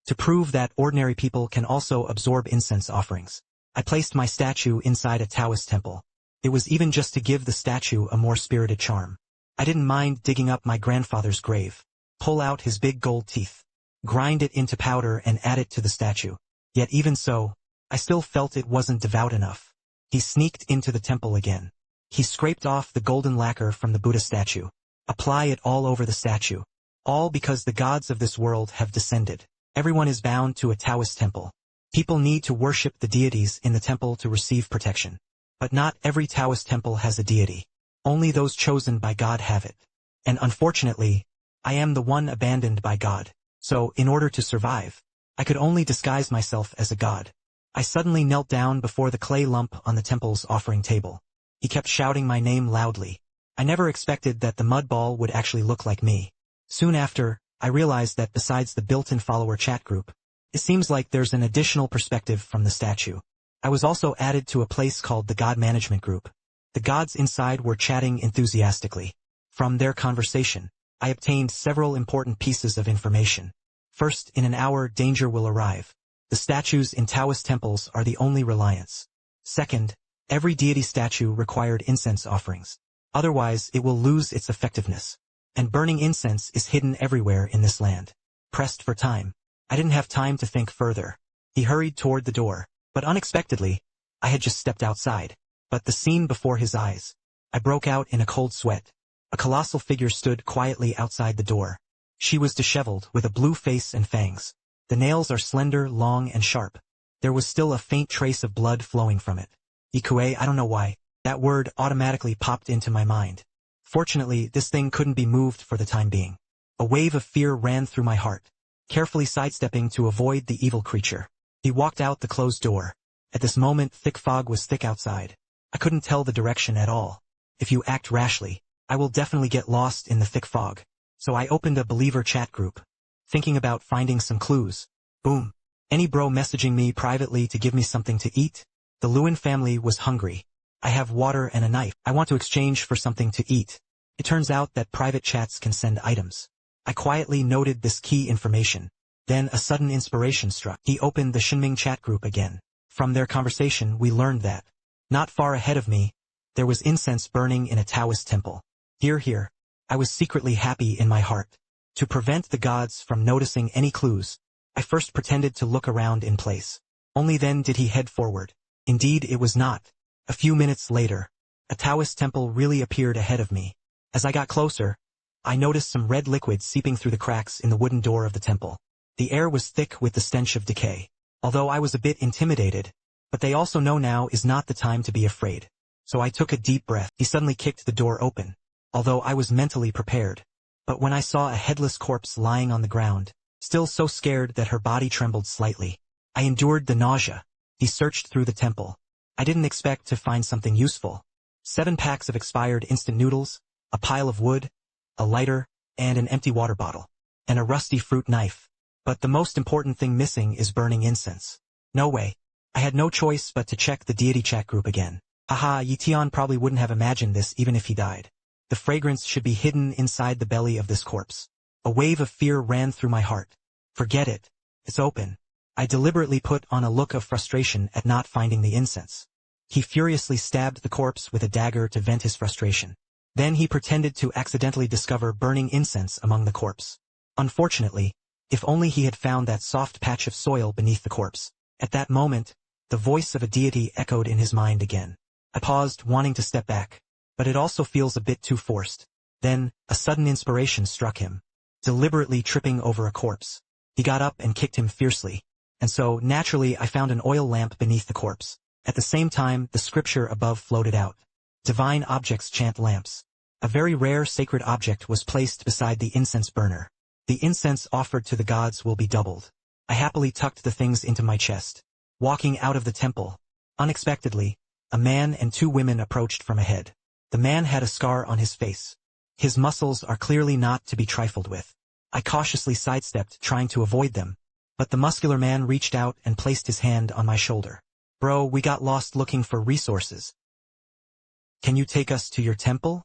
To prove that ordinary people can also absorb incense offerings, I placed my statue inside a Taoist temple. It was even just to give the statue a more spirited charm. I didn't mind digging up my grandfather's grave, pull out his big gold teeth, grind it into powder and add it to the statue. Yet even so, I still felt it wasn't devout enough. He sneaked into the temple again. He scraped off the golden lacquer from the Buddha statue, apply it all over the statue. All because the gods of this world have descended. Everyone is bound to a Taoist temple. People need to worship the deities in the temple to receive protection. But not every Taoist temple has a deity. Only those chosen by God have it. And unfortunately, I am the one abandoned by God. So, in order to survive, I could only disguise myself as a god. I suddenly knelt down before the clay lump on the temple's offering table. He kept shouting my name loudly. I never expected that the mud ball would actually look like me. Soon after, I realized that besides the built-in follower chat group, it seems like there's an additional perspective from the statue. I was also added to a place called the God Management Group. The gods inside were chatting enthusiastically. From their conversation, I obtained several important pieces of information. First, in an hour danger will arrive. The statues in Taoist temples are the only reliance. Second, every deity statue required incense offerings. Otherwise, it will lose its effectiveness. And burning incense is hidden everywhere in this land. Pressed for time, I didn't have time to think further. He hurried toward the door, but unexpectedly, I had just stepped outside. But the scene before his eyes, I broke out in a cold sweat. A colossal figure stood quietly outside the door. She was disheveled, with a blue face and fangs. The nails are slender, long, and sharp. There was still a faint trace of blood flowing from it. Ikue, I don't know why. That word automatically popped into my mind. Fortunately, this thing couldn't be moved for the time being. A wave of fear ran through my heart, carefully sidestepping to avoid the evil creature. He walked out the closed door. At this moment, thick fog was thick outside. I couldn't tell the direction at all. If you act rashly, I will definitely get lost in the thick fog. So I opened a believer chat group, thinking about finding some clues. Boom. Any bro messaging me privately to give me something to eat? The Lewin family was hungry. I have water and a knife. I want to exchange for something to eat. It turns out that private chats can send items. I quietly noted this key information. Then a sudden inspiration struck. He opened the Shinming chat group again. From their conversation we learned that, not far ahead of me, there was incense burning in a Taoist temple. Here. I was secretly happy in my heart. To prevent the gods from noticing any clues, I first pretended to look around in place. Only then did he head forward. Indeed, it was not. A few minutes later, a Taoist temple really appeared ahead of me. As I got closer, I noticed some red liquid seeping through the cracks in the wooden door of the temple. The air was thick with the stench of decay. Although I was a bit intimidated, but they also know now is not the time to be afraid. So I took a deep breath. He suddenly kicked the door open, although I was mentally prepared. But when I saw a headless corpse lying on the ground, still so scared that her body trembled slightly, I endured the nausea. He searched through the temple. I didn't expect to find something useful. 7 packs of expired instant noodles, a pile of wood, a lighter, and an empty water bottle, and a rusty fruit knife. But the most important thing missing is burning incense. No way. I had no choice but to check the deity chat group again. Haha, Ye Tian probably wouldn't have imagined this even if he died. The fragrance should be hidden inside the belly of this corpse. A wave of fear ran through my heart. Forget it. It's open. I deliberately put on a look of frustration at not finding the incense. He furiously stabbed the corpse with a dagger to vent his frustration. Then he pretended to accidentally discover burning incense among the corpse. Unfortunately, if only he had found that soft patch of soil beneath the corpse. At that moment, the voice of a deity echoed in his mind again. I paused, wanting to step back, but it also feels a bit too forced. Then, a sudden inspiration struck him. Deliberately tripping over a corpse, he got up and kicked him fiercely. And so, naturally, I found an oil lamp beneath the corpse. At the same time, the scripture above floated out. Divine objects chant lamps. A very rare sacred object was placed beside the incense burner. The incense offered to the gods will be doubled. I happily tucked the things into my chest. Walking out of the temple, unexpectedly, a man and 2 women approached from ahead. The man had a scar on his face. His muscles are clearly not to be trifled with. I cautiously sidestepped, trying to avoid them, but the muscular man reached out and placed his hand on my shoulder. Bro, we got lost looking for resources. Can you take us to your temple?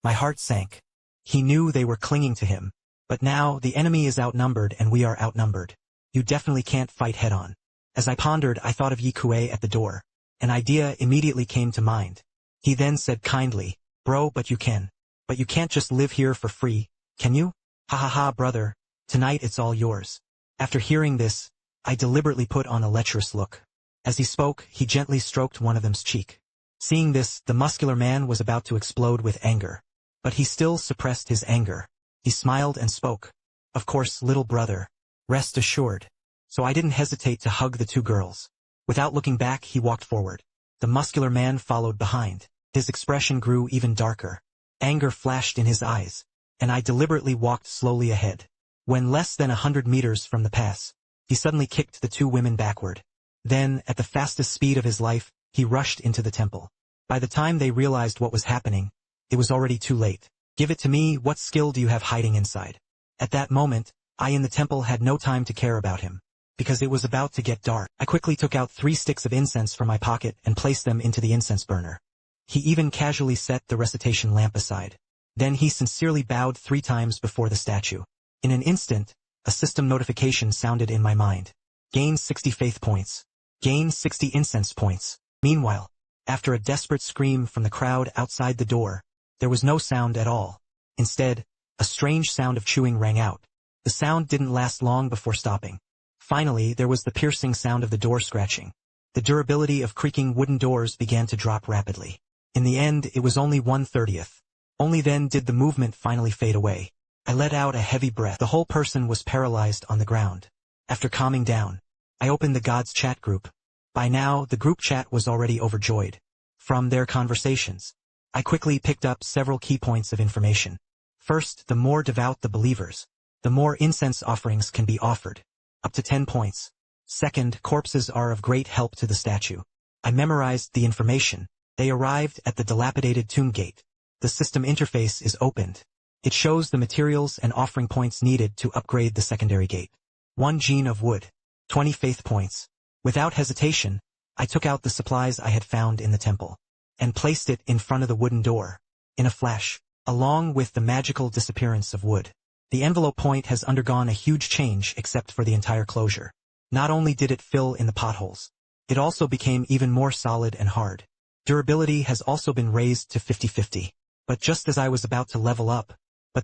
My heart sank. He knew they were clinging to him, But now, the enemy is outnumbered and we are outnumbered. You definitely can't fight head-on. As I pondered, I thought of Ye Tian at the door. An idea immediately came to mind. He then said kindly, "Bro, but you can. But you can't just live here for free, can you? Ha ha ha, brother. Tonight it's all yours." After hearing this, I deliberately put on a lecherous look. As he spoke, he gently stroked one of them's cheek. Seeing this, the muscular man was about to explode with anger. But he still suppressed his anger. He smiled and spoke. "Of course, little brother. Rest assured." So I didn't hesitate to hug the two girls. Without looking back, he walked forward. The muscular man followed behind. His expression grew even darker. Anger flashed in his eyes. And I deliberately walked slowly ahead. When less than 100 meters from the pass, he suddenly kicked the two women backward. Then, at the fastest speed of his life, he rushed into the temple. By the time they realized what was happening, it was already too late. "Give it to me, what skill do you have hiding inside?" At that moment, I in the temple had no time to care about him. Because it was about to get dark, I quickly took out 3 sticks of incense from my pocket and placed them into the incense burner. He even casually set the recitation lamp aside. Then he sincerely bowed 3 times before the statue. In an instant, a system notification sounded in my mind. Gain 60 faith points. Gain 60 incense points. Meanwhile, after a desperate scream from the crowd outside the door, there was no sound at all. Instead, a strange sound of chewing rang out. The sound didn't last long before stopping. Finally, there was the piercing sound of the door scratching. The durability of creaking wooden doors began to drop rapidly. In the end, it was only 1/30th. Only then did the movement finally fade away. I let out a heavy breath. The whole person was paralyzed on the ground. After calming down, I opened the God's chat group. By now, the group chat was already overjoyed. From their conversations, I quickly picked up several key points of information. First, the more devout the believers, the more incense offerings can be offered. Up to 10 points. Second, corpses are of great help to the statue. I memorized the information. They arrived at the dilapidated tomb gate. The system interface is opened. It shows the materials and offering points needed to upgrade the secondary gate. 1 gene of wood. 20 faith points. Without hesitation, I took out the supplies I had found in the temple and placed it in front of the wooden door. In a flash, along with the magical disappearance of wood, the envelope point has undergone a huge change except for the entire closure. Not only did it fill in the potholes, it also became even more solid and hard. Durability has also been raised to 50/50. But just as I was about to level up,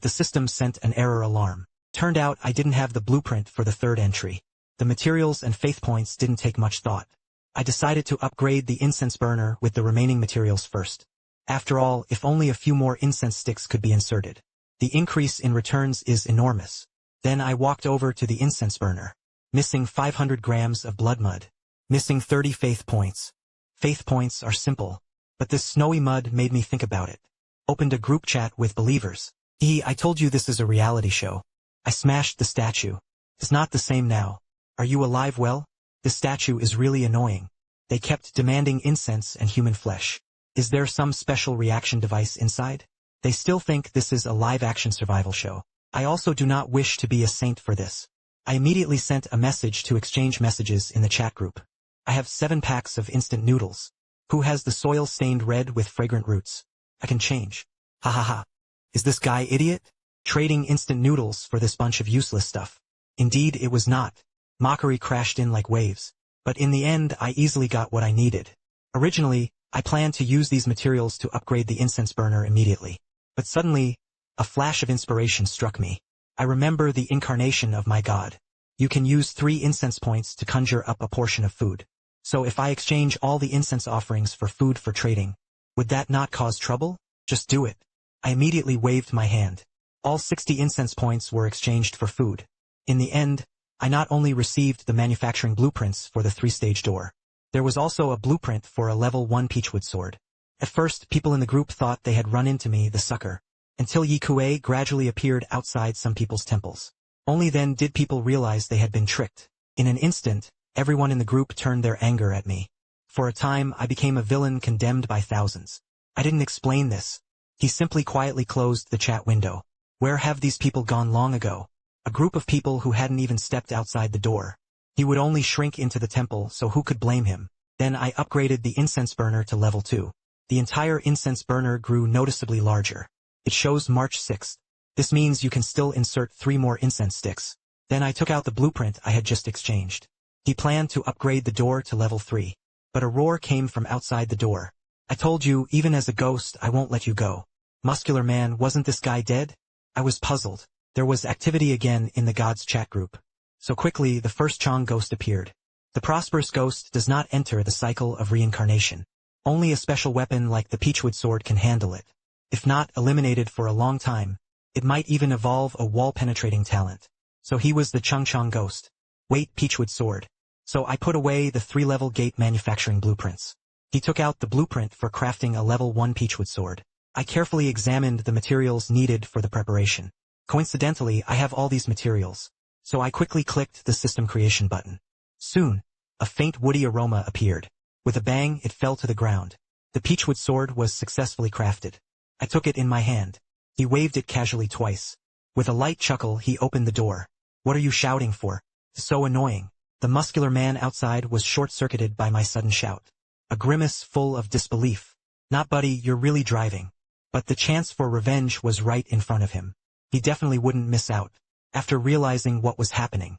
the system sent an error alarm. Turned out I didn't have the blueprint for the 3rd entry. The materials and faith points didn't take much thought. I decided to upgrade the incense burner with the remaining materials first. After all, if only a few more incense sticks could be inserted, the increase in returns is enormous. Then I walked over to the incense burner. Missing 500 grams of blood mud. Missing 30 faith points. Faith points are simple, but this snowy mud made me think about it. Opened a group chat with believers. I told you this is a reality show. I smashed the statue. It's not the same now. Are you alive? Well, the statue is really annoying. They kept demanding incense and human flesh. Is there some special reaction device inside? They still think this is a live-action survival show. I also do not wish to be a saint for this. I immediately sent a message to exchange messages in the chat group. I have 7 packs of instant noodles. Who has the soil stained red with fragrant roots? I can change. Ha ha ha. Is this guy idiot? Trading instant noodles for this bunch of useless stuff. Indeed, it was not. Mockery crashed in like waves. But in the end, I easily got what I needed. Originally, I planned to use these materials to upgrade the incense burner immediately. But suddenly, a flash of inspiration struck me. I remember the incarnation of my God. You can use 3 incense points to conjure up a portion of food. So if I exchange all the incense offerings for food for trading, would that not cause trouble? Just do it. I immediately waved my hand. All 60 incense points were exchanged for food. In the end, I not only received the manufacturing blueprints for the 3-stage door, there was also a blueprint for a level 1 peachwood sword. At first, people in the group thought they had run into me, the sucker, until Ye Tian gradually appeared outside some people's temples. Only then did people realize they had been tricked. In an instant, everyone in the group turned their anger at me. For a time, I became a villain condemned by thousands. I didn't explain this. He simply quietly closed the chat window. Where have these people gone long ago? A group of people who hadn't even stepped outside the door. He would only shrink into the temple, so who could blame him? Then I upgraded the incense burner to level 2. The entire incense burner grew noticeably larger. It shows March 6th. This means you can still insert 3 more incense sticks. Then I took out the blueprint I had just exchanged. He planned to upgrade the door to level 3. But a roar came from outside the door. I told you, even as a ghost, I won't let you go. Muscular man, wasn't this guy dead? I was puzzled. There was activity again in the gods chat group. So quickly, the first Chong ghost appeared. The prosperous ghost does not enter the cycle of reincarnation. Only a special weapon like the Peachwood sword can handle it. If not eliminated for a long time, it might even evolve a wall-penetrating talent. So he was the Chong ghost. Wait, Peachwood sword. So I put away the 3-level gate manufacturing blueprints. He took out the blueprint for crafting a level 1 Peachwood sword. I carefully examined the materials needed for the preparation. Coincidentally, I have all these materials. So I quickly clicked the system creation button. Soon, a faint woody aroma appeared. With a bang, it fell to the ground. The Peachwood sword was successfully crafted. I took it in my hand. He waved it casually twice. With a light chuckle, he opened the door. What are you shouting for? So annoying. The muscular man outside was short-circuited by my sudden shout. A grimace full of disbelief. Not buddy, you're really driving. But the chance for revenge was right in front of him. He definitely wouldn't miss out. After realizing what was happening,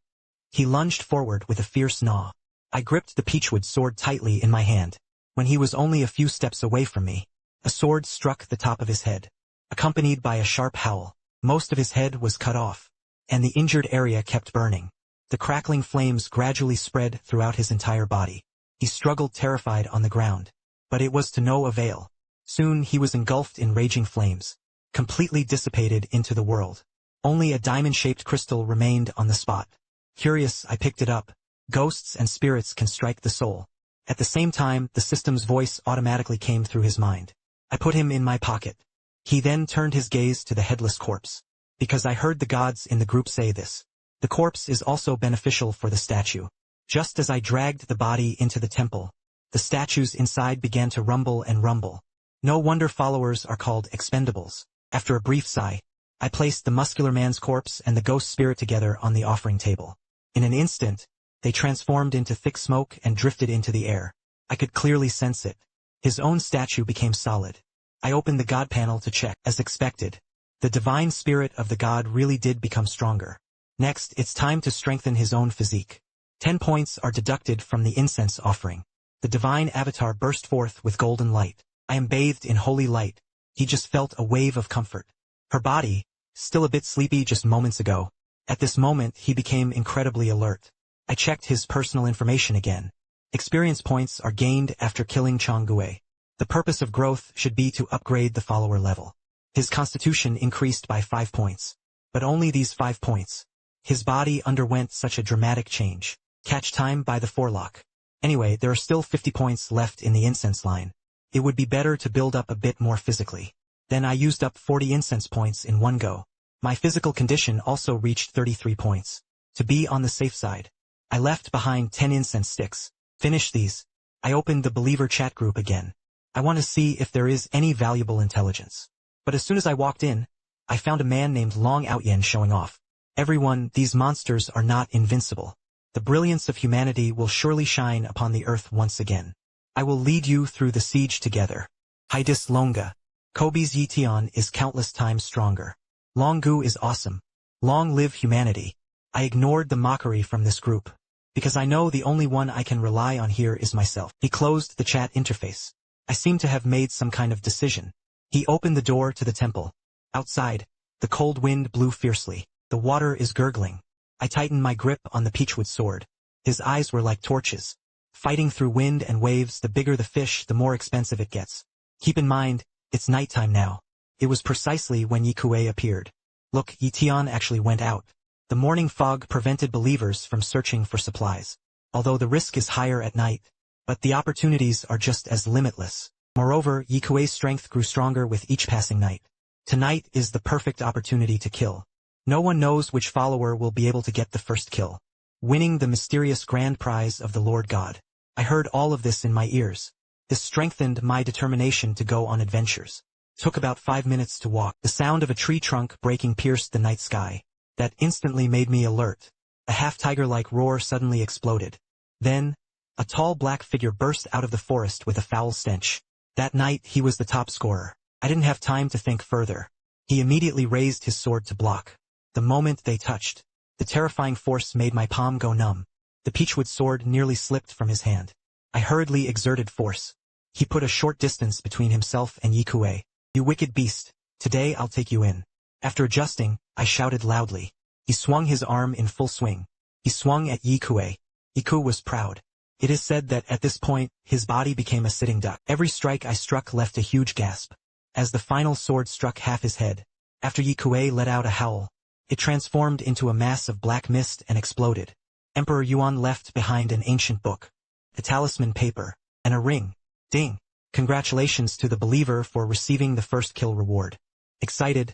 he lunged forward with a fierce gnaw. I gripped the Peachwood sword tightly in my hand. When he was only a few steps away from me, a sword struck the top of his head, accompanied by a sharp howl. Most of his head was cut off, and the injured area kept burning. The crackling flames gradually spread throughout his entire body. He struggled terrified on the ground, but it was to no avail. Soon he was engulfed in raging flames, completely dissipated into the world. Only a diamond-shaped crystal remained on the spot. Curious, I picked it up. Ghosts and spirits can strike the soul. At the same time, the system's voice automatically came through his mind. I put him in my pocket. He then turned his gaze to the headless corpse. Because I heard the gods in the group say this. The corpse is also beneficial for the statue. Just as I dragged the body into the temple, the statues inside began to rumble and rumble. No wonder followers are called expendables. After a brief sigh, I placed the muscular man's corpse and the ghost spirit together on the offering table. In an instant, they transformed into thick smoke and drifted into the air. I could clearly sense it. His own statue became solid. I opened the god panel to check. As expected, the divine spirit of the god really did become stronger. Next, it's time to strengthen his own physique. 10 points are deducted from the incense offering. The divine avatar burst forth with golden light. I am bathed in holy light. He just felt a wave of comfort. Her body, still a bit sleepy just moments ago. At this moment, he became incredibly alert. I checked his personal information again. Experience points are gained after killing Changgue. The purpose of growth should be to upgrade the follower level. His constitution increased by 5 points. But only these 5 points. His body underwent such a dramatic change. Catch time by the forelock. Anyway, there are still 50 points left in the incense line. It would be better to build up a bit more physically. Then I used up 40 incense points in one go. My physical condition also reached 33 points. To be on the safe side, I left behind 10 incense sticks. Finish these. I opened the believer chat group again. I want to see if there is any valuable intelligence. But as soon as I walked in, I found a man named Long Outyen showing off. Everyone, these monsters are not invincible. The brilliance of humanity will surely shine upon the earth once again. I will lead you through the siege together. Haidis Longa. Kobe's Ye Tian is countless times stronger. Long Gu is awesome. Long live humanity. I ignored the mockery from this group. Because I know the only one I can rely on here is myself. He closed the chat interface. I seem to have made some kind of decision. He opened the door to the temple. Outside, the cold wind blew fiercely. The water is gurgling. I tightened my grip on the Peachwood sword. His eyes were like torches. Fighting through wind and waves, the bigger the fish, the more expensive it gets. Keep in mind, it's nighttime now. It was precisely when Ye Kue appeared. Look, Ye Tian actually went out. The morning fog prevented believers from searching for supplies. Although the risk is higher at night, but the opportunities are just as limitless. Moreover, Ye Kue's strength grew stronger with each passing night. Tonight is the perfect opportunity to kill. No one knows which follower will be able to get the first kill, winning the mysterious grand prize of the Lord God. I heard all of this in my ears. This strengthened my determination to go on adventures. Took about 5 minutes to walk. The sound of a tree trunk breaking pierced the night sky. That instantly made me alert. A half-tiger-like roar suddenly exploded. Then, a tall black figure burst out of the forest with a foul stench. That night he was the top scorer. I didn't have time to think further. He immediately raised his sword to block. The moment they touched, the terrifying force made my palm go numb. The peachwood sword nearly slipped from his hand. I hurriedly exerted force. He put a short distance between himself and Ye Kuei. "You wicked beast, today I'll take you in." After adjusting, I shouted loudly. He swung his arm in full swing. He swung at Ye Kuei. Ye Kuei was proud. It is said that at this point, his body became a sitting duck. Every strike I struck left a huge gasp. As the final sword struck half his head, after Ye Kuei let out a howl, it transformed into a mass of black mist and exploded. Emperor Yuan left behind an ancient book, a talisman paper, and a ring. Ding! Congratulations to the believer for receiving the first kill reward. Excited,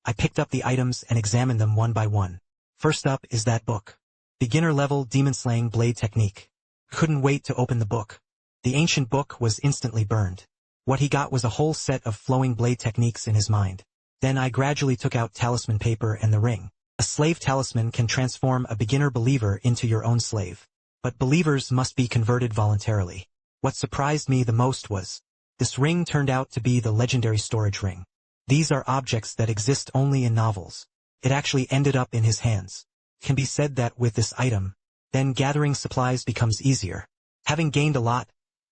I picked up the items and examined them one by one. First up is that book. Beginner level demon-slaying blade technique. Couldn't wait to open the book. The ancient book was instantly burned. What he got was a whole set of flowing blade techniques in his mind. Then I gradually took out talisman paper and the ring. A slave talisman can transform a beginner believer into your own slave. But believers must be converted voluntarily. What surprised me the most was, this ring turned out to be the legendary storage ring. These are objects that exist only in novels. It actually ended up in his hands. It can be said that with this item, then gathering supplies becomes easier. Having gained a lot,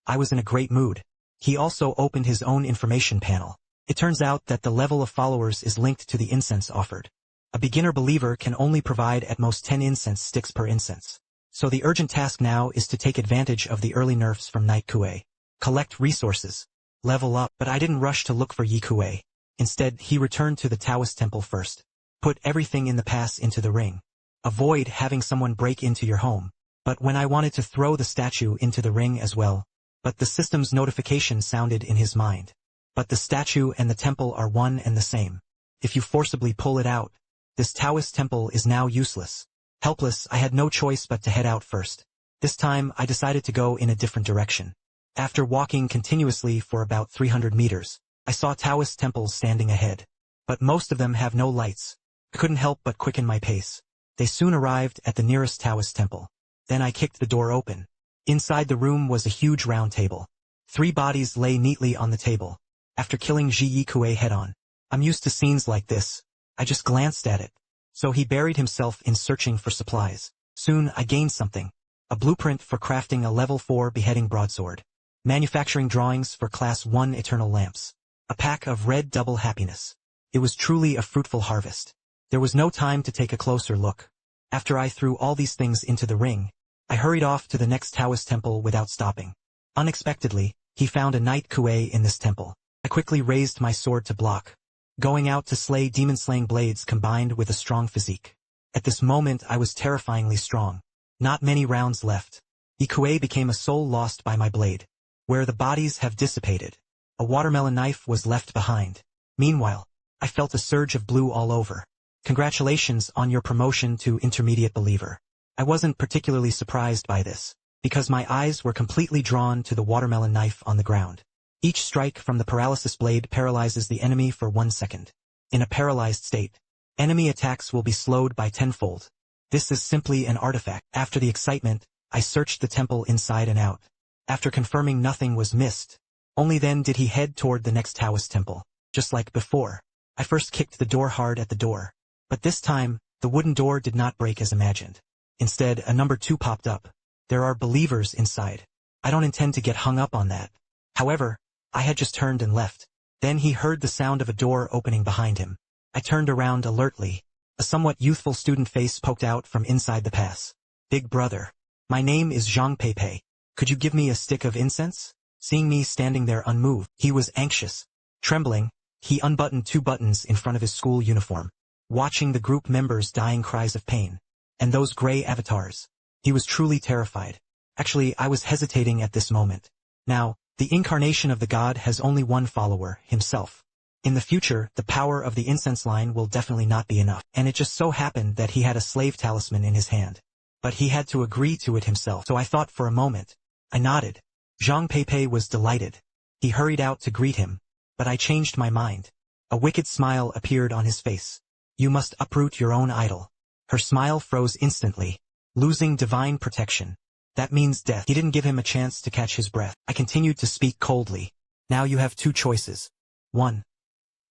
I was in a great mood. He also opened his own information panel. It turns out that the level of followers is linked to the incense offered. A beginner believer can only provide at most 10 incense sticks per incense. So the urgent task now is to take advantage of the early nerfs from Knight Kuei. Collect resources. Level up. But I didn't rush to look for Ye Kuei. Instead, he returned to the Taoist temple first. Put everything in the pass into the ring. Avoid having someone break into your home. But when I wanted to throw the statue into the ring as well, but the system's notification sounded in his mind. But the statue and the temple are one and the same. If you forcibly pull it out, this Taoist temple is now useless. Helpless, I had no choice but to head out first. This time, I decided to go in a different direction. After walking continuously for about 300 meters, I saw Taoist temples standing ahead. But most of them have no lights. I couldn't help but quicken my pace. They soon arrived at the nearest Taoist temple. Then I kicked the door open. Inside the room was a huge round table. 3 bodies lay neatly on the table. After killing Ye Kuei head-on, I'm used to scenes like this. I just glanced at it. So he buried himself in searching for supplies. Soon I gained something. A blueprint for crafting a level 4 beheading broadsword. Manufacturing drawings for class 1 eternal lamps. A pack of red double happiness. It was truly a fruitful harvest. There was no time to take a closer look. After I threw all these things into the ring, I hurried off to the next Taoist temple without stopping. Unexpectedly, he found a Knight Kuei in this temple. I quickly raised my sword to block. Going out to slay demon-slaying blades combined with a strong physique. At this moment I was terrifyingly strong. Not many rounds left. Ye Kuei became a soul lost by my blade. Where the bodies have dissipated, a watermelon knife was left behind. Meanwhile, I felt a surge of blue all over. Congratulations on your promotion to intermediate believer. I wasn't particularly surprised by this, because my eyes were completely drawn to the watermelon knife on the ground. Each strike from the paralysis blade paralyzes the enemy for 1 second. In a paralyzed state, enemy attacks will be slowed by tenfold. This is simply an artifact. After the excitement, I searched the temple inside and out. After confirming nothing was missed, only then did he head toward the next Taoist temple. Just like before, I first kicked the door hard at the door. But this time, the wooden door did not break as imagined. Instead, a number 2 popped up. There are believers inside. I don't intend to get hung up on that. However, I had just turned and left. Then he heard the sound of a door opening behind him. I turned around alertly. A somewhat youthful student face poked out from inside the pass. "Big brother. My name is Zhang Peipei. Could you give me a stick of incense?" Seeing me standing there unmoved, he was anxious. Trembling, he unbuttoned 2 buttons in front of his school uniform. Watching the group members' dying cries of pain, and those gray avatars, he was truly terrified. Actually, I was hesitating at this moment. Now, the incarnation of the god has only one follower, himself. In the future, the power of the incense line will definitely not be enough, and it just so happened that he had a slave talisman in his hand. But he had to agree to it himself, so I thought for a moment. I nodded. Zhang Peipei was delighted. He hurried out to greet him, but I changed my mind. A wicked smile appeared on his face. "You must uproot your own idol." Her smile froze instantly. "Losing divine protection. That means death." He didn't give him a chance to catch his breath. I continued to speak coldly. "Now you have 2 choices. 1.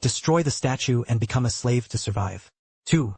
Destroy the statue and become a slave to survive. 2.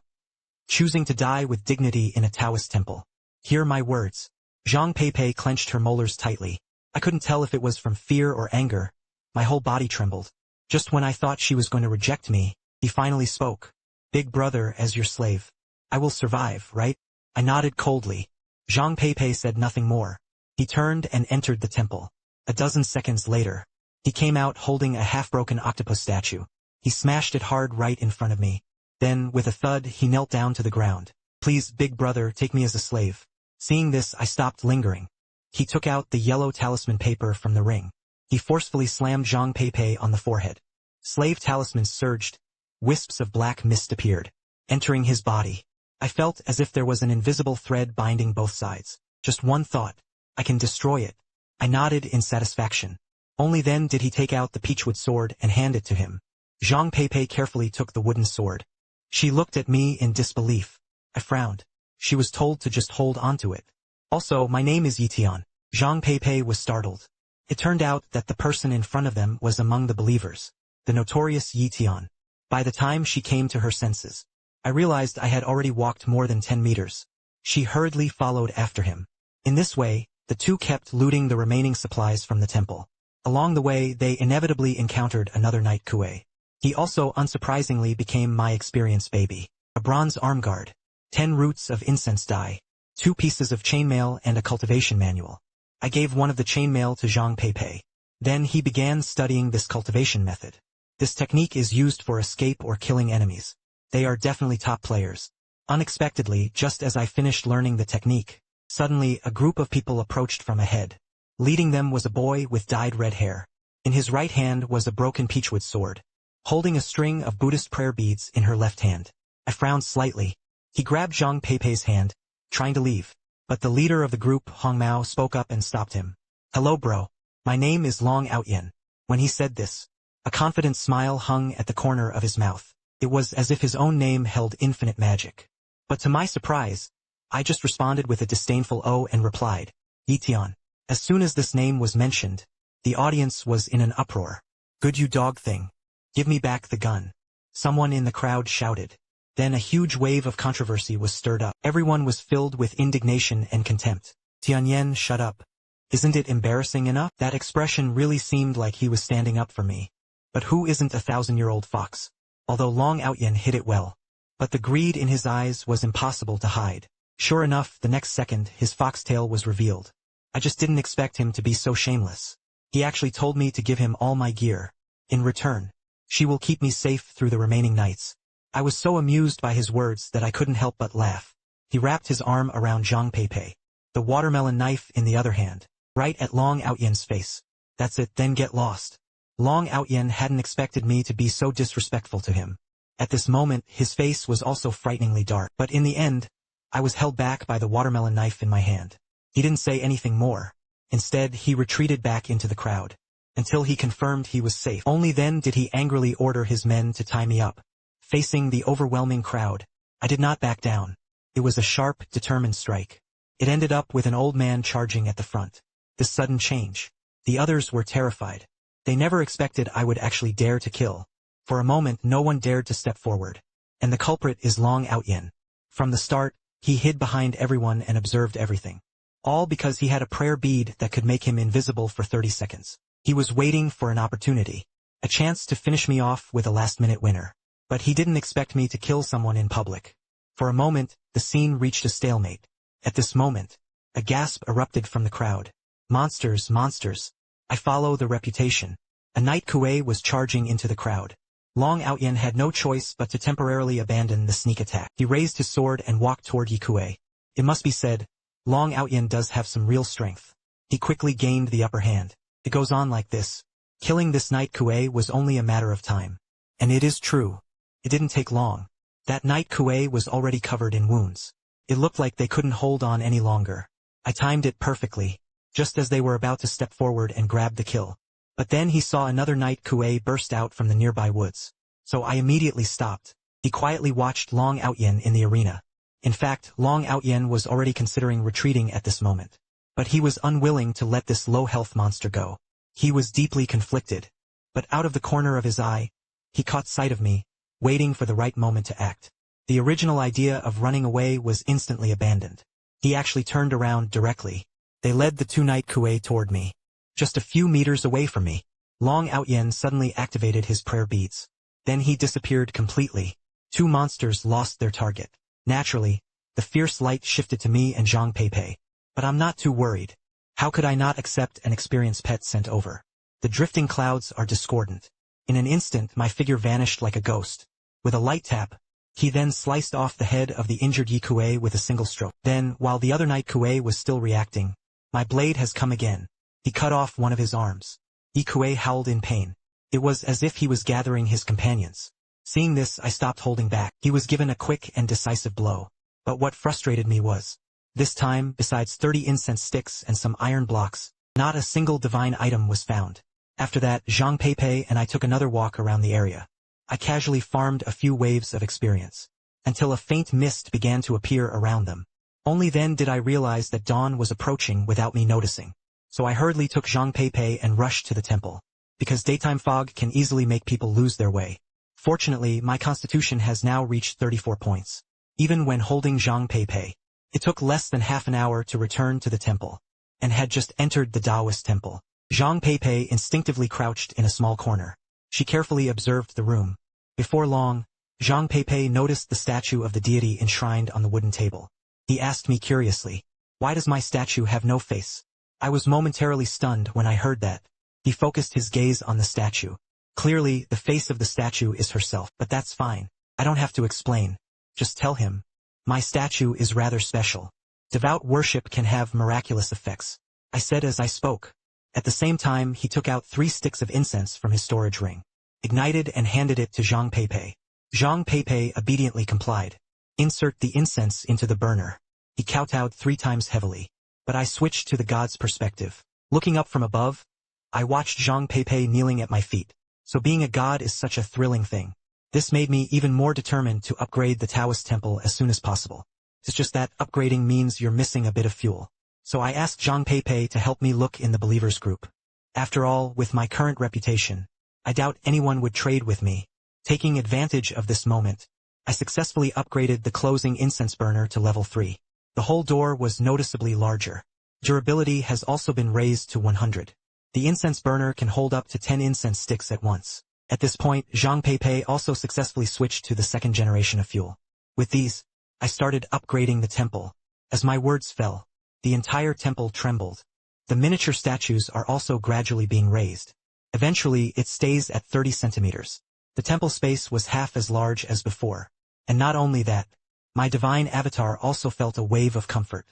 Choosing to die with dignity in a Taoist temple. Hear my words. Zhang Peipei clenched her molars tightly. I couldn't tell if it was from fear or anger. My whole body trembled. Just when I thought she was going to reject me, he finally spoke. Big brother, as your slave. I will survive, right? I nodded coldly. Zhang Peipei said nothing more. He turned and entered the temple. A dozen seconds later, he came out holding a half-broken octopus statue. He smashed it hard right in front of me. Then, with a thud, he knelt down to the ground. Please, big brother, take me as a slave. Seeing this, I stopped lingering. He took out the yellow talisman paper from the ring. He forcefully slammed Zhang Peipei on the forehead. Slave talismans surged. Wisps of black mist appeared, entering his body. I felt as if there was an invisible thread binding both sides. Just one thought. I can destroy it. I nodded in satisfaction. Only then did he take out the peachwood sword and hand it to him. Zhang Peipei carefully took the wooden sword. She looked at me in disbelief. I frowned. She was told to just hold onto it. Also, my name is Ye Tian. Zhang Peipei was startled. It turned out that the person in front of them was among the believers, the notorious Ye Tian. By the time she came to her senses, I realized I had already walked more than 10 meters. She hurriedly followed after him. In this way, the two kept looting the remaining supplies from the temple. Along the way, they inevitably encountered another knight Kuei. He also unsurprisingly became my experience baby. A bronze arm guard, 10 roots of incense dye, 2 pieces of chainmail and a cultivation manual. I gave one of the chainmail to Zhang Peipei. Then he began studying this cultivation method. This technique is used for escape or killing enemies. They are definitely top players. Unexpectedly, just as I finished learning the technique, suddenly a group of people approached from ahead. Leading them was a boy with dyed red hair. In his right hand was a broken peachwood sword, holding a string of Buddhist prayer beads in her left hand. I frowned slightly. He grabbed Zhang Peipei's hand, trying to leave. But the leader of the group, Hong Mao, spoke up and stopped him. Hello bro. My name is Long Outyen. When he said this, a confident smile hung at the corner of his mouth. It was as if his own name held infinite magic. But to my surprise, I just responded with a disdainful "oh" and replied, Ye Tian. As soon as this name was mentioned, the audience was in an uproar. Good you dog thing. Give me back the gun. Someone in the crowd shouted. Then a huge wave of controversy was stirred up. Everyone was filled with indignation and contempt. Tianyan, shut up. Isn't it embarrassing enough? That expression really seemed like he was standing up for me. But who isn't a 1,000-year-old fox? Although Long Outyen hid it well. But the greed in his eyes was impossible to hide. Sure enough, the next second, his foxtail was revealed. I just didn't expect him to be so shameless. He actually told me to give him all my gear. In return, she will keep me safe through the remaining nights. I was so amused by his words that I couldn't help but laugh. He wrapped his arm around Zhang Peipei, the watermelon knife in the other hand, right at Long Outyen's face. That's it, then get lost. Long Outyen hadn't expected me to be so disrespectful to him. At this moment, his face was also frighteningly dark. But in the end, I was held back by the watermelon knife in my hand. He didn't say anything more. Instead, he retreated back into the crowd, until he confirmed he was safe. Only then did he angrily order his men to tie me up. Facing the overwhelming crowd, I did not back down. It was a sharp, determined strike. It ended up with an old man charging at the front. This sudden change. The others were terrified. They never expected I would actually dare to kill. For a moment, no one dared to step forward. And the culprit is Long Outyen. From the start, he hid behind everyone and observed everything. All because he had a prayer bead that could make him invisible for 30 seconds. He was waiting for an opportunity. A chance to finish me off with a last-minute winner. But he didn't expect me to kill someone in public. For a moment, the scene reached a stalemate. At this moment, a gasp erupted from the crowd. Monsters, monsters. I follow the reputation. A knight Kuei was charging into the crowd. Long Outyen had no choice but to temporarily abandon the sneak attack. He raised his sword and walked toward Ye Kuei. It must be said, Long Outyen does have some real strength. He quickly gained the upper hand. It goes on like this. Killing this knight Kuei was only a matter of time. And it is true. It didn't take long. That knight Kuei was already covered in wounds. It looked like they couldn't hold on any longer. I timed it perfectly, just as they were about to step forward and grab the kill. But then he saw another knight Kuei burst out from the nearby woods. So I immediately stopped. He quietly watched Long Outyen in the arena. In fact, Long Outyen was already considering retreating at this moment. But he was unwilling to let this low-health monster go. He was deeply conflicted. But out of the corner of his eye, He caught sight of me, waiting for the right moment to act. The original idea of running away was instantly abandoned. He actually turned around directly. They led the two-night Kuei toward me. Just a few meters away from me, Long Outyen suddenly activated his prayer beads. Then he disappeared completely. Two monsters lost their target. Naturally, the fierce light shifted to me and Zhang Peipei. But I'm not too worried. How could I not accept an experienced pet sent over? The drifting clouds are discordant. In an instant my figure vanished like a ghost. With a light tap, he then sliced off the head of the injured Yi Kuei with a single stroke. Then, while the other Night Kuei was still reacting, my blade has come again. He cut off one of his arms. Yi Kuei howled in pain. It was as if he was gathering his companions. Seeing this, I stopped holding back. He was given a quick and decisive blow. But what frustrated me was, this time, besides 30 incense sticks and some iron blocks, not a single divine item was found. After that, Zhang Peipei and I took another walk around the area. I casually farmed a few waves of experience, until a faint mist began to appear around them. Only then did I realize that dawn was approaching without me noticing. So I hurriedly took Zhang Peipei and rushed to the temple, because daytime fog can easily make people lose their way. Fortunately, my constitution has now reached 34 points. Even when holding Zhang Peipei, it took less than half an hour to return to the temple, and had just entered the Taoist temple. Zhang Peipei instinctively crouched in a small corner. She carefully observed the room. Before long, Zhang Peipei noticed the statue of the deity enshrined on the wooden table. He asked me curiously, "Why does my statue have no face?" I was momentarily stunned when I heard that. He focused his gaze on the statue. Clearly, the face of the statue is herself, but that's fine. I don't have to explain. Just tell him. My statue is rather special. Devout worship can have miraculous effects, I said as I spoke. At the same time, he took out 3 sticks of incense from his storage ring, ignited and handed it to Zhang Peipei. Zhang Peipei obediently complied. Insert the incense into the burner. He kowtowed 3 times heavily. But I switched to the god's perspective. Looking up from above, I watched Zhang Peipei kneeling at my feet. So being a god is such a thrilling thing. This made me even more determined to upgrade the Taoist temple as soon as possible. It's just that upgrading means you're missing a bit of fuel. So I asked Zhang Peipei to help me look in the believers group. After all, with my current reputation, I doubt anyone would trade with me. Taking advantage of this moment, I successfully upgraded the closing incense burner to level 3. The whole door was noticeably larger. Durability has also been raised to 100. The incense burner can hold up to 10 incense sticks at once. At this point, Zhang Peipei also successfully switched to the 2nd generation of fuel. With these, I started upgrading the temple. As my words fell, the entire temple trembled. The miniature statues are also gradually being raised. Eventually, it stays at 30 centimeters. The temple space was half as large as before. And not only that, my divine avatar also felt a wave of comfort.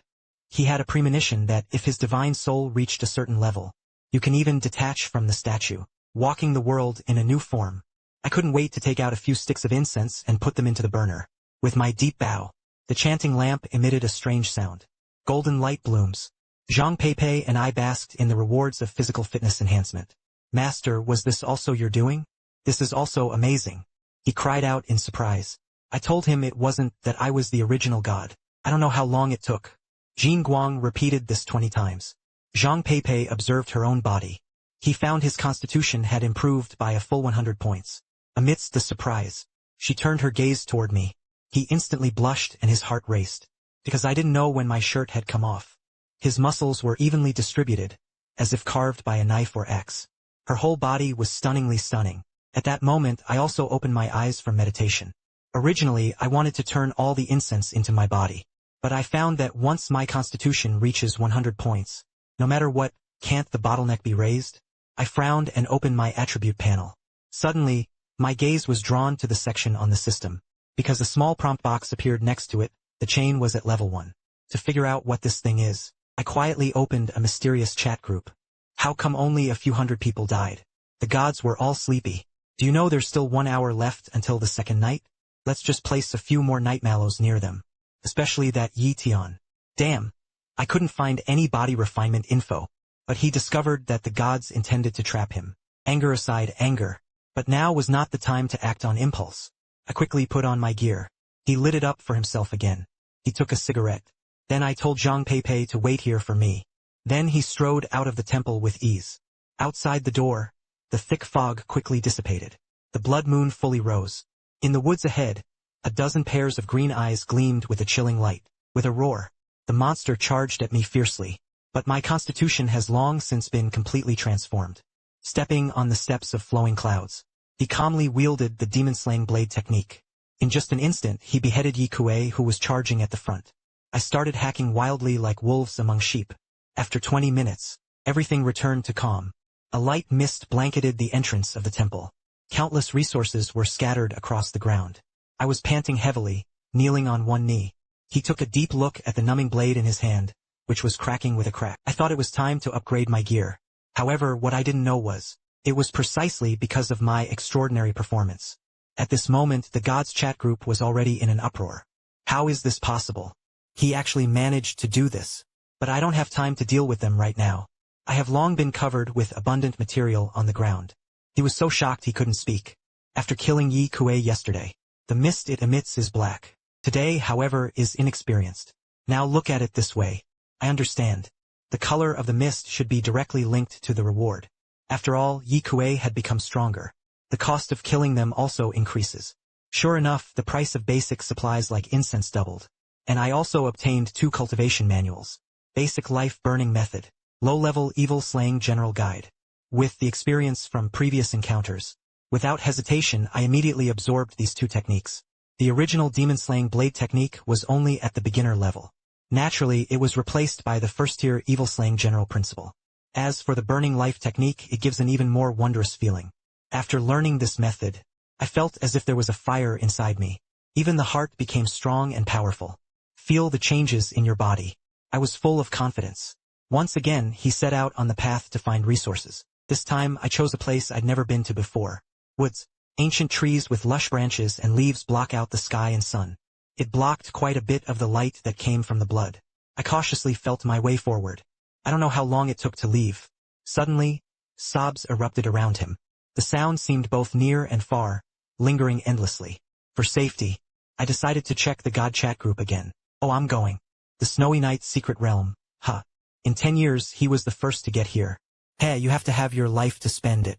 He had a premonition that if his divine soul reached a certain level, you can even detach from the statue, walking the world in a new form. I couldn't wait to take out a few sticks of incense and put them into the burner. With my deep bow, the chanting lamp emitted a strange sound. Golden light blooms. Zhang Peipei and I basked in the rewards of physical fitness enhancement. "Master, was this also your doing? This is also amazing," he cried out in surprise. I told him it wasn't that I was the original god. I don't know how long it took. Jin Guang repeated this 20 times. Zhang Peipei observed her own body. He found his constitution had improved by a full 100 points. Amidst the surprise, she turned her gaze toward me. He instantly blushed and his heart raced, because I didn't know when my shirt had come off. His muscles were evenly distributed, as if carved by a knife or axe. Her whole body was stunningly stunning. At that moment, I also opened my eyes for meditation. Originally, I wanted to turn all the incense into my body. But I found that once my constitution reaches 100 points, no matter what, can't the bottleneck be raised? I frowned and opened my attribute panel. Suddenly, my gaze was drawn to the section on the system. Because a small prompt box appeared next to it, the chain was at level 1. To figure out what this thing is, I quietly opened a mysterious chat group. How come only a few hundred people died? The gods were all sleepy. Do you know there's still 1 hour left until the 2nd night? Let's just place a few more night mallows near them. Especially that Ye Tian. Damn. I couldn't find any body refinement info. But he discovered that the gods intended to trap him. Anger aside, anger. But now was not the time to act on impulse. I quickly put on my gear. He lit it up for himself again. He took a cigarette. Then I told Zhang Peipei to wait here for me. Then he strode out of the temple with ease. Outside the door, the thick fog quickly dissipated. The blood moon fully rose. In the woods ahead, a dozen pairs of green eyes gleamed with a chilling light. With a roar, the monster charged at me fiercely. But my constitution has long since been completely transformed. Stepping on the steps of flowing clouds, he calmly wielded the demon-slaying blade technique. In just an instant, he beheaded Ye Tian, who was charging at the front. I started hacking wildly like wolves among sheep. After 20 minutes, everything returned to calm. A light mist blanketed the entrance of the temple. Countless resources were scattered across the ground. I was panting heavily, kneeling on one knee. He took a deep look at the numbing blade in his hand, which was cracking with a crack. I thought it was time to upgrade my gear. However, what I didn't know was, it was precisely because of my extraordinary performance. At this moment, the Gods chat group was already in an uproar. How is this possible? He actually managed to do this. But I don't have time to deal with them right now. I have long been covered with abundant material on the ground. He was so shocked he couldn't speak. After killing Ye Tian yesterday, the mist it emits is black. Today, however, is inexperienced. Now look at it this way. I understand. The color of the mist should be directly linked to the reward. After all, Ye Tian had become stronger. The cost of killing them also increases. Sure enough, the price of basic supplies like incense doubled. And I also obtained 2 cultivation manuals. Basic life burning method. Low-level evil slaying general guide. With the experience from previous encounters, without hesitation I immediately absorbed these 2 techniques. The original demon-slaying blade technique was only at the beginner level. Naturally, it was replaced by the first-tier evil-slaying general principle. As for the burning life technique, it gives an even more wondrous feeling. After learning this method, I felt as if there was a fire inside me. Even the heart became strong and powerful. Feel the changes in your body. I was full of confidence. Once again, he set out on the path to find resources. This time, I chose a place I'd never been to before. Woods. Ancient trees with lush branches and leaves block out the sky and sun. It blocked quite a bit of the light that came from the blood. I cautiously felt my way forward. I don't know how long it took to leave. Suddenly, sobs erupted around him. The sound seemed both near and far, lingering endlessly. For safety, I decided to check the God chat group again. Oh, I'm going. The Snowy Knight's secret realm. Huh. In 10 years, he was the first to get here. Hey, you have to have your life to spend it.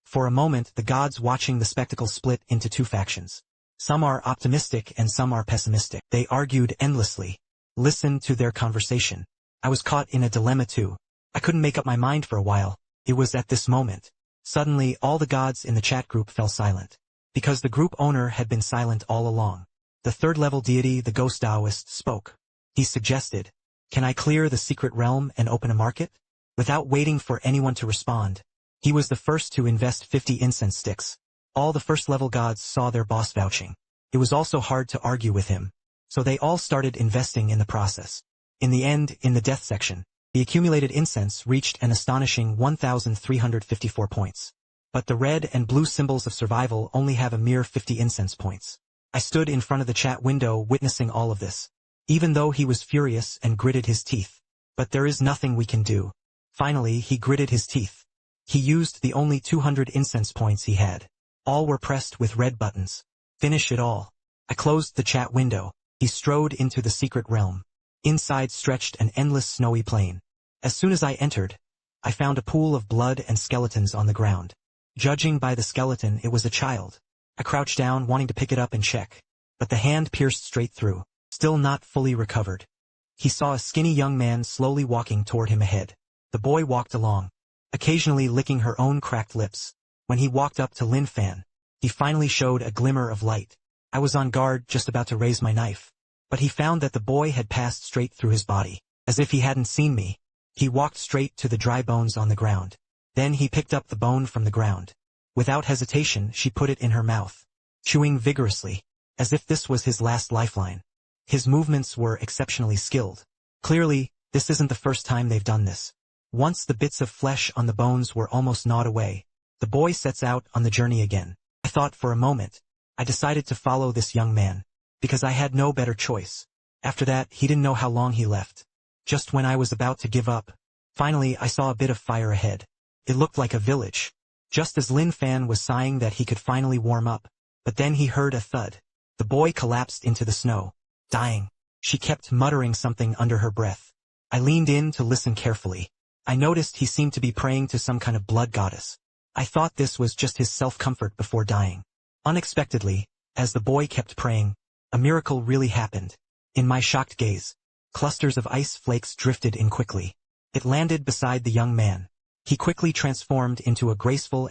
For a moment, the gods watching the spectacle split into 2 factions. Some are optimistic and some are pessimistic. They argued endlessly. Listen to their conversation. I was caught in a dilemma too. I couldn't make up my mind for a while. It was at this moment. Suddenly, all the gods in the chat group fell silent. Because the group owner had been silent all along. The 3rd-level deity, the ghost Taoist, spoke. He suggested, "Can I clear the secret realm and open a market?" Without waiting for anyone to respond, he was the first to invest 50 incense sticks. All the 1st-level gods saw their boss vouching. It was also hard to argue with him. So they all started investing in the process. In the end, in the death section, the accumulated incense reached an astonishing 1,354 points. But the red and blue symbols of survival only have a mere 50 incense points. I stood in front of the chat window witnessing all of this. Even though he was furious and gritted his teeth. But there is nothing we can do. Finally, he gritted his teeth. He used the only 200 incense points he had. All were pressed with red buttons. Finish it all. I closed the chat window. He strode into the secret realm. Inside stretched an endless snowy plain. As soon as I entered, I found a pool of blood and skeletons on the ground. Judging by the skeleton, it was a child. I crouched down, wanting to pick it up and check. But the hand pierced straight through. Still not fully recovered. He saw a skinny young man slowly walking toward him ahead. The boy walked along, occasionally licking her own cracked lips. When he walked up to Lin Fan, he finally showed a glimmer of light. I was on guard, just about to raise my knife. But he found that the boy had passed straight through his body. As if he hadn't seen me, he walked straight to the dry bones on the ground. Then he picked up the bone from the ground. Without hesitation, she put it in her mouth, chewing vigorously, as if this was his last lifeline. His movements were exceptionally skilled. Clearly, this isn't the first time they've done this. Once the bits of flesh on the bones were almost gnawed away, the boy sets out on the journey again. I thought for a moment. I decided to follow this young man, because I had no better choice. After that, he didn't know how long he left. Just when I was about to give up, finally I saw a bit of fire ahead. It looked like a village. Just as Lin Fan was sighing that he could finally warm up, but then he heard a thud. The boy collapsed into the snow, dying. She kept muttering something under her breath. I leaned in to listen carefully. I noticed he seemed to be praying to some kind of blood goddess. I thought this was just his self-comfort before dying. Unexpectedly, as the boy kept praying, a miracle really happened. In my shocked gaze, clusters of ice flakes drifted in quickly. It landed beside the young man. He quickly transformed into a graceful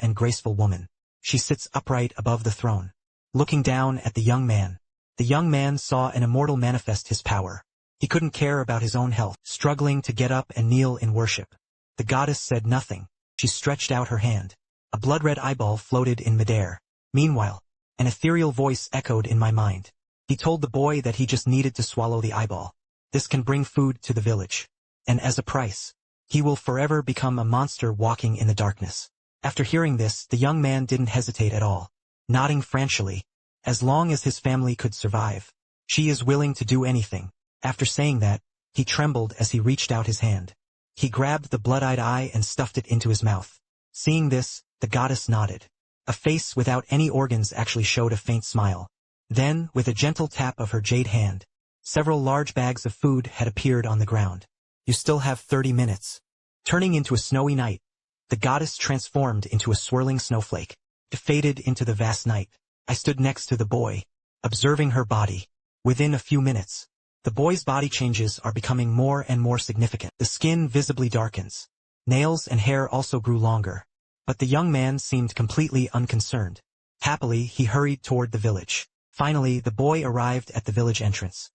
woman. She sits upright above the throne, looking down at the young man. The young man saw an immortal manifest his power. He couldn't care about his own health, struggling to get up and kneel in worship. The goddess said nothing. She stretched out her hand. A blood-red eyeball floated in midair. Meanwhile, an ethereal voice echoed in my mind. He told the boy that he just needed to swallow the eyeball. This can bring food to the village. And as a price, he will forever become a monster walking in the darkness. After hearing this, the young man didn't hesitate at all, nodding frantically. As long as his family could survive, she is willing to do anything. After saying that, he trembled as he reached out his hand. He grabbed the blood-eyed eye and stuffed it into his mouth. Seeing this, the goddess nodded. A face without any organs actually showed a faint smile. Then, with a gentle tap of her jade hand, several large bags of food had appeared on the ground. You still have 30 minutes. Turning into a snowy night, the goddess transformed into a swirling snowflake. It faded into the vast night. I stood next to the boy, observing her body. Within a few minutes, the boy's body changes are becoming more and more significant. The skin visibly darkens. Nails and hair also grew longer. But the young man seemed completely unconcerned. Happily, he hurried toward the village. Finally, the boy arrived at the village entrance.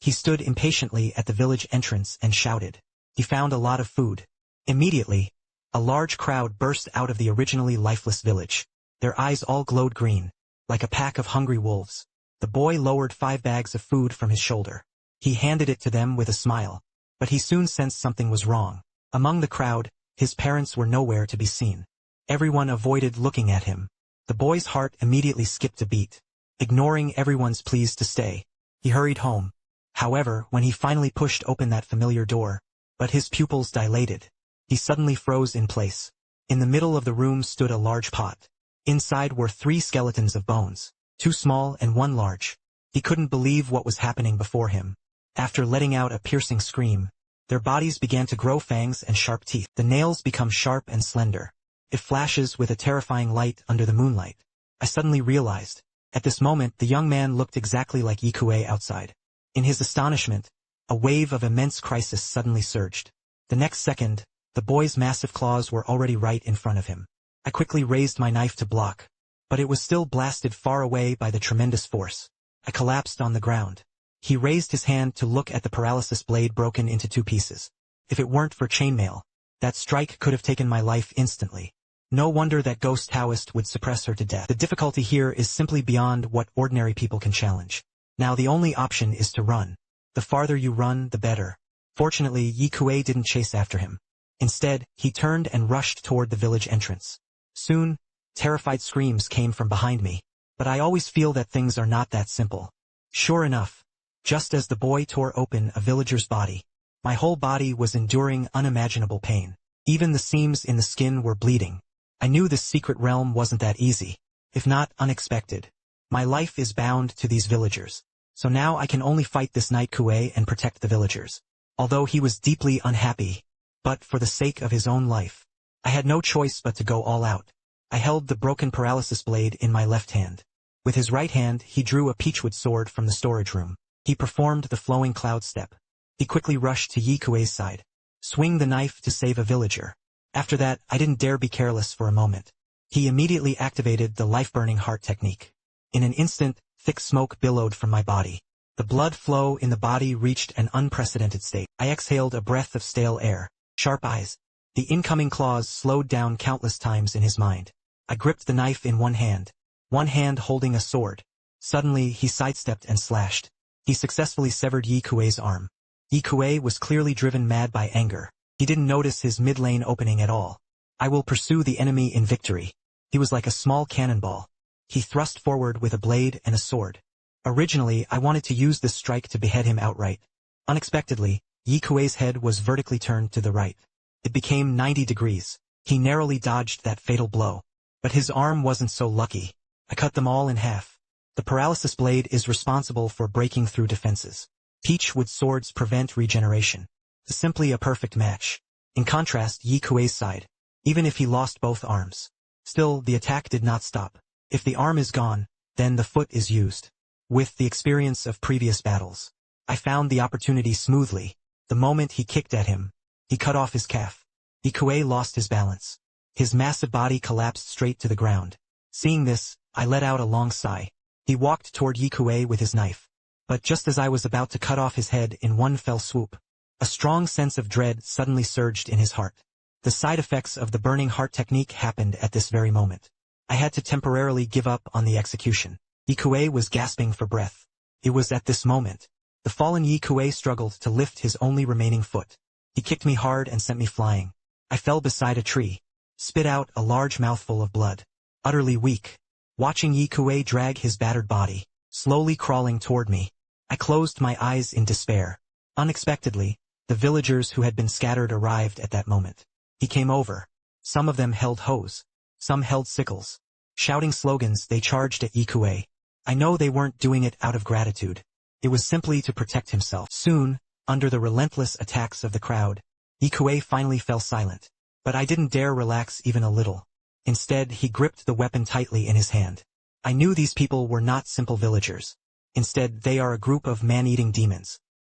He stood impatiently at the village entrance and shouted. He found a lot of food. Immediately, a large crowd burst out of the originally lifeless village. Their eyes all glowed green, like a pack of hungry wolves. The boy lowered 5 bags of food from his shoulder. He handed it to them with a smile, but he soon sensed something was wrong. Among the crowd, his parents were nowhere to be seen. Everyone avoided looking at him. The boy's heart immediately skipped a beat. Ignoring everyone's pleas to stay, he hurried home. However, when he finally pushed open that familiar door, but his pupils dilated, he suddenly froze in place. In the middle of the room stood a large pot. Inside were 3 skeletons of bones, 2 small and 1 large. He couldn't believe what was happening before him. After letting out a piercing scream, their bodies began to grow fangs and sharp teeth. The nails become sharp and slender. It flashes with a terrifying light under the moonlight. I suddenly realized. At this moment, the young man looked exactly like Ye Tian outside. In his astonishment, a wave of immense crisis suddenly surged. The next second, the boy's massive claws were already right in front of him. I quickly raised my knife to block, but it was still blasted far away by the tremendous force. I collapsed on the ground. He raised his hand to look at the paralysis blade broken into 2 pieces. If it weren't for chainmail, that strike could have taken my life instantly. No wonder that ghost Taoist would suppress her to death. The difficulty here is simply beyond what ordinary people can challenge. Now the only option is to run. The farther you run, the better. Fortunately, Ye Tian didn't chase after him. Instead, he turned and rushed toward the village entrance. Soon, terrified screams came from behind me. But I always feel that things are not that simple. Sure enough, just as the boy tore open a villager's body, my whole body was enduring unimaginable pain. Even the seams in the skin were bleeding. I knew this secret realm wasn't that easy, if not unexpected. My life is bound to these villagers. So now I can only fight this Night Kuei and protect the villagers. Although he was deeply unhappy, but for the sake of his own life, I had no choice but to go all out. I held the broken paralysis blade in my left hand. With his right hand, he drew a peachwood sword from the storage room. He performed the flowing cloud step. He quickly rushed to Ye Tian's side. Swing the knife to save a villager. After that, I didn't dare be careless for a moment. He immediately activated the life-burning heart technique. In an instant, thick smoke billowed from my body. The blood flow in the body reached an unprecedented state. I exhaled a breath of stale air. Sharp eyes. The incoming claws slowed down countless times in his mind. I gripped the knife in one hand holding a sword. Suddenly, he sidestepped and slashed. He successfully severed Ye Tian's arm. Ye Tian was clearly driven mad by anger. He didn't notice his mid-lane opening at all. I will pursue the enemy in victory. He was like a small cannonball. He thrust forward with a blade and a sword. Originally, I wanted to use this strike to behead him outright. Unexpectedly, Ye Tian's head was vertically turned to the right. It became 90 degrees. He narrowly dodged that fatal blow. But his arm wasn't so lucky. I cut them all in half. The paralysis blade is responsible for breaking through defenses. Peachwood swords prevent regeneration. Simply a perfect match. In contrast, Ye Tian's side, even if he lost both arms, Still, the attack did not stop. If the arm is gone, then the foot is used. With the experience of previous battles, I found the opportunity smoothly. The moment he kicked at him, he cut off his calf. Ye Kuei lost his balance. His massive body collapsed straight to the ground. Seeing this, I let out a long sigh. He walked toward Ye Kuei with his knife. But just as I was about to cut off his head in one fell swoop, a strong sense of dread suddenly surged in his heart. The side effects of the burning heart technique happened at this very moment. I had to temporarily give up on the execution. Ye Kuei was gasping for breath. It was at this moment. The fallen Ye Kuei struggled to lift his only remaining foot. He kicked me hard and sent me flying. I fell beside a tree, spit out a large mouthful of blood, utterly weak, watching Ye Kuei drag his battered body, slowly crawling toward me. I closed my eyes in despair. Unexpectedly, the villagers who had been scattered arrived at that moment. He came over. Some of them held hoes. Some held sickles. Shouting slogans, they charged at Ye Kuei. I know they weren't doing it out of gratitude. It was simply to protect himself. Soon, under the relentless attacks of the crowd, Ye Kuei finally fell silent. But I didn't dare relax even a little. Instead, he gripped the weapon tightly in his hand. I knew these people were not simple villagers. Instead, they are a group of man-eating demons.